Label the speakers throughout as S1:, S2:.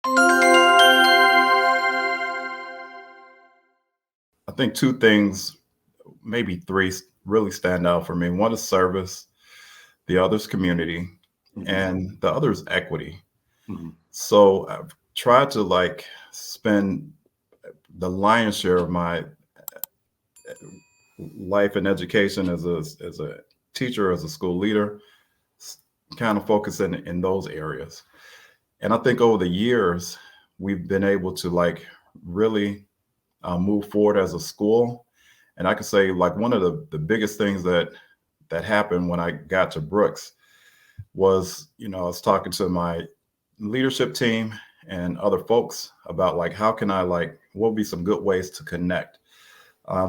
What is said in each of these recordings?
S1: I think two things, maybe three, really stand out for me. One is service, the other is community,
S2: Mhm,
S1: and the other is equity.
S2: mhm,
S1: So I've tried to like spend the lion's share of my life and education as a teacher, as a school leader, s- kind of focusing in those areas. And I think over the years, we've been able to like really move forward as a school. And I could say like one of the biggest things that happened when I got to Brooks was, I was talking to my leadership team and other folks about like how can I like what would be some good ways to connect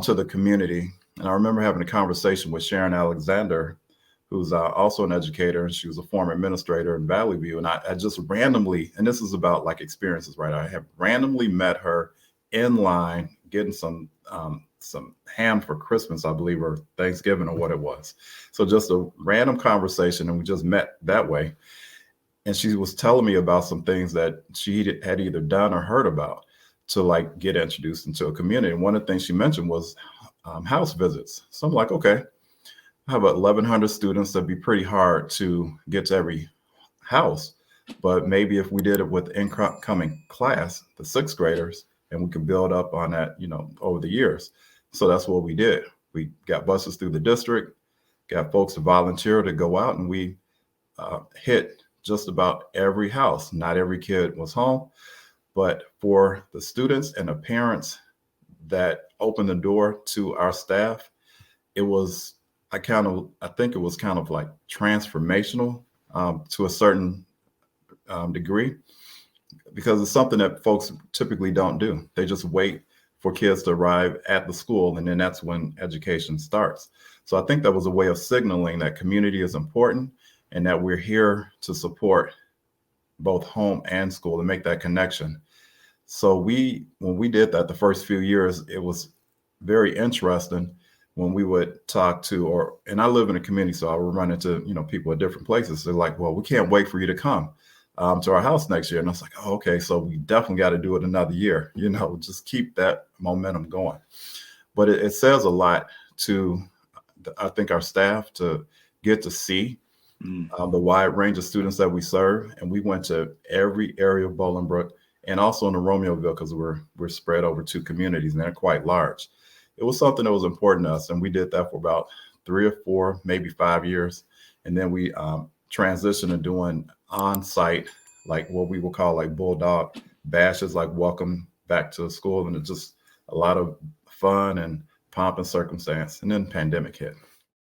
S1: to the community. And I remember having a conversation with Sharon Alexander, who's also an educator, and she was a former administrator in Valley View. And I just randomly, and this is about like experiences, right? I have randomly met her in line getting some ham for Christmas, I believe, or Thanksgiving, or what it was. So just a random conversation, and we just met that way. And she was telling me about some things that she had either done or heard about to like get introduced into a community. And one of the things she mentioned was house visits. So I'm like, okay, I have 1,100 students. That'd be pretty hard to get to every house. But maybe if we did it with incoming class, the sixth graders, and we could build up on that, over the years. So that's what we did. We got buses through the district, got folks to volunteer to go out, and we hit just about every house. Not every kid was home, but for the students and the parents that opened the door to our staff, it was, I think it was kind of like transformational to a certain degree, because it's something that folks typically don't do. They just wait for kids to arrive at the school, and then that's when education starts. So I think that was a way of signaling that community is important and that we're here to support both home and school and make that connection. So when we did that the first few years, it was very interesting when we would talk to, and I live in a community, so I would run into, people at different places. They're like, well, we can't wait for you to come to our house next year. And I was like, oh, okay, so we definitely got to do it another year, just keep that momentum going. But it says a lot to, I think, our staff to get to see
S2: mhm.
S1: the wide range of students that we serve. And we went to every area of Bolingbrook and also in the Romeoville, because we're spread over two communities and they're quite large. It was something that was important to us, and we did that for about 3 or 4, maybe 5 years, and then we transitioned to doing on-site, like what we would call like bulldog bashes, like welcome back to school, and it's just a lot of fun and pomp and circumstance. And then pandemic hit.